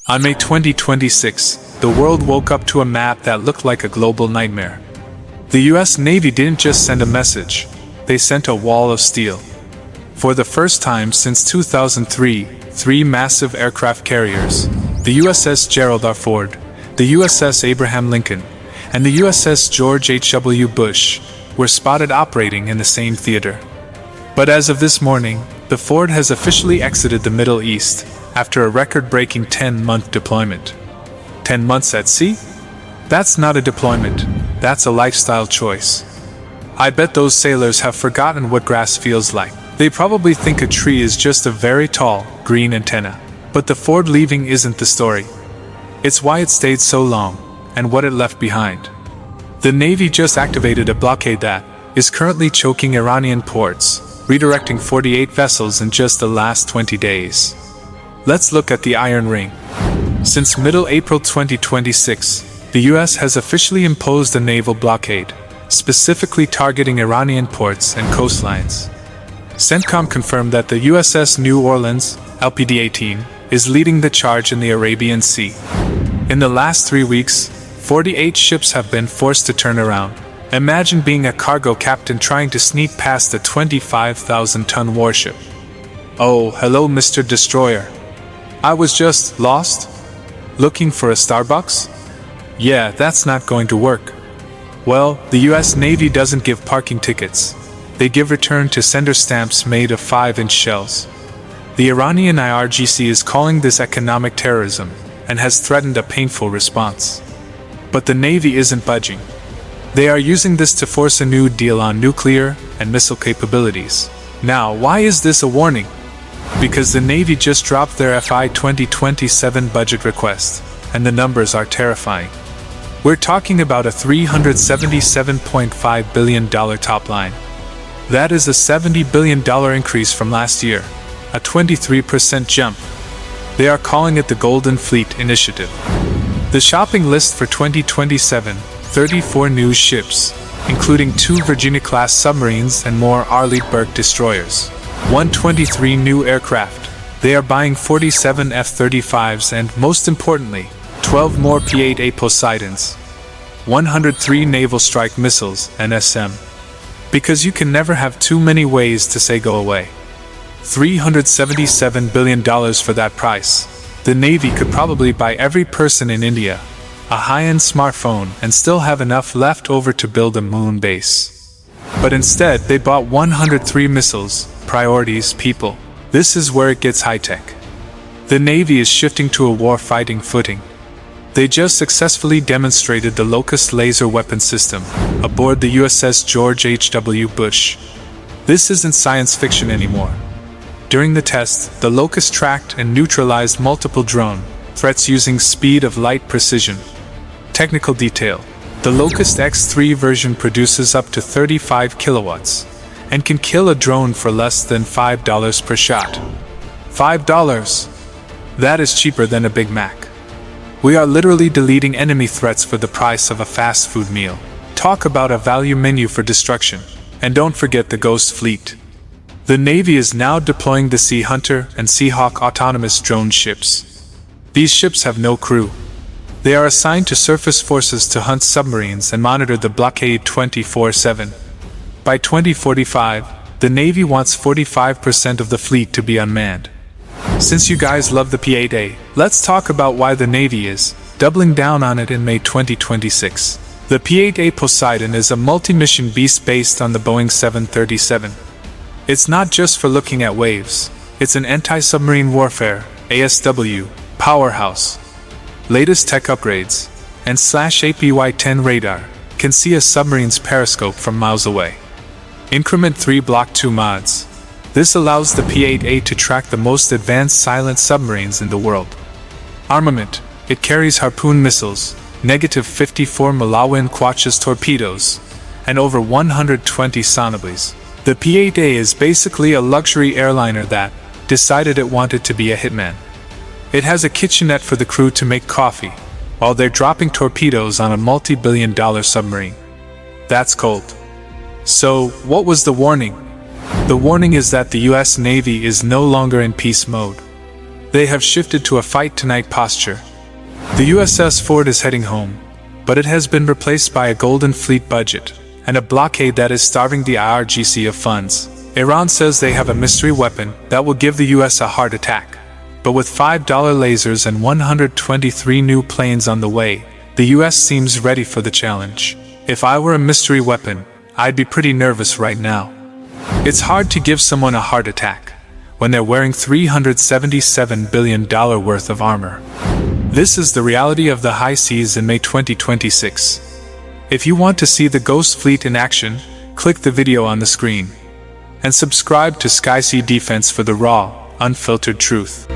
On May 2026, the world woke up to a map that looked like a global nightmare. The US Navy didn't just send a message, they sent a wall of steel. For the first time since 2003, three massive aircraft carriers, the USS Gerald R, the USS Abraham Lincoln, and the USS George H.W. Bush, were spotted operating in the same theater. But as of this morning, the Ford has officially exited the Middle East after a record-breaking 10-month deployment. 10 months at sea? That's not a deployment, that's a lifestyle choice. I bet those sailors have forgotten what grass feels like. They probably think a tree is just a very tall, green antenna. But the Ford leaving isn't the story. It's why it stayed so long, and what it left behind. The Navy just activated a blockade that is currently choking Iranian ports, redirecting 48 vessels in just the last 20 days. Let's look at the Iron Ring. Since middle April 2026, the US has officially imposed a naval blockade, specifically targeting Iranian ports and coastlines. CENTCOM confirmed that the USS New Orleans, LPD-18, is leading the charge in the Arabian Sea. In the last 3 weeks, 48 ships have been forced to turn around. Imagine being a cargo captain trying to sneak past a 25,000-ton warship. Oh, hello, Mr. Destroyer. I was just lost? Looking for a Starbucks? Yeah, that's not going to work. Well, the US Navy doesn't give parking tickets. They give return to sender stamps made of 5-inch shells. The Iranian IRGC is calling this economic terrorism and has threatened a painful response. But the Navy isn't budging. They are using this to force a new deal on nuclear and missile capabilities. Now, why is this a warning? Because the Navy just dropped their FY 2027 budget request, and the numbers are terrifying. We're talking about a $377.5 billion top line. That is a $70 billion increase from last year, a 23% jump. They are calling it the Golden Fleet Initiative. The shopping list for 2027, 34 new ships, including 2 Virginia-class submarines and more Arleigh-Burke destroyers. 123 new aircraft. They are buying 47 F-35s and, most importantly, 12 more P-8A Poseidons. 103 naval strike missiles and SM. Because you can never have too many ways to say go away. $377 billion for that price. The Navy could probably buy every person in India a high-end smartphone and still have enough left over to build a moon base. But instead, they bought 103 missiles. Priorities, people. This is where it gets high-tech. The Navy is shifting to a war-fighting footing. They just successfully demonstrated the LOCUST laser weapon system aboard the USS George H.W. Bush. This isn't science fiction anymore. During the test, the LOCUST tracked and neutralized multiple drone threats using speed of light precision. Technical detail. The LOCUST X3 version produces up to 35 kilowatts and can kill a drone for less than $5 per shot. $5! That is cheaper than a Big Mac. We are literally deleting enemy threats for the price of a fast food meal. Talk about a value menu for destruction. And don't forget the Ghost Fleet. The Navy is now deploying the Sea Hunter and Seahawk autonomous drone ships. These ships have no crew. They are assigned to surface forces to hunt submarines and monitor the blockade 24/7. By 2045, the Navy wants 45% of the fleet to be unmanned. Since you guys love the P-8A, let's talk about why the Navy is doubling down on it in May 2026. The P-8A Poseidon is a multi-mission beast based on the Boeing 737. It's not just for looking at waves, it's an anti-submarine warfare, ASW, powerhouse. Latest tech upgrades, and /APY-10 radar can see a submarine's periscope from miles away. Increment 3 Block 2 mods. This allows the P-8A to track the most advanced silent submarines in the world. Armament. It carries Harpoon missiles, -54 Malawin Quachas torpedoes, and over 120 sonoblies. The P-8A is basically a luxury airliner that decided it wanted to be a hitman. It has a kitchenette for the crew to make coffee, while they're dropping torpedoes on a multi-billion-dollar submarine. That's cold. So, what was the warning? The warning is that the US Navy is no longer in peace mode. they have shifted to a fight-tonight posture. The USS Ford is heading home, but it has been replaced by a Golden Fleet budget and a blockade that is starving the IRGC of funds. Iran says they have a mystery weapon that will give the US a heart attack. But with $5 lasers and 123 new planes on the way, the US seems ready for the challenge. If I were a mystery weapon, I'd be pretty nervous right now. It's hard to give someone a heart attack when they're wearing $377 billion worth of armor. This is the reality of the high seas in May 2026. If you want to see the Ghost Fleet in action, click the video on the screen. And subscribe to Sky Sea Defense for the raw, unfiltered truth.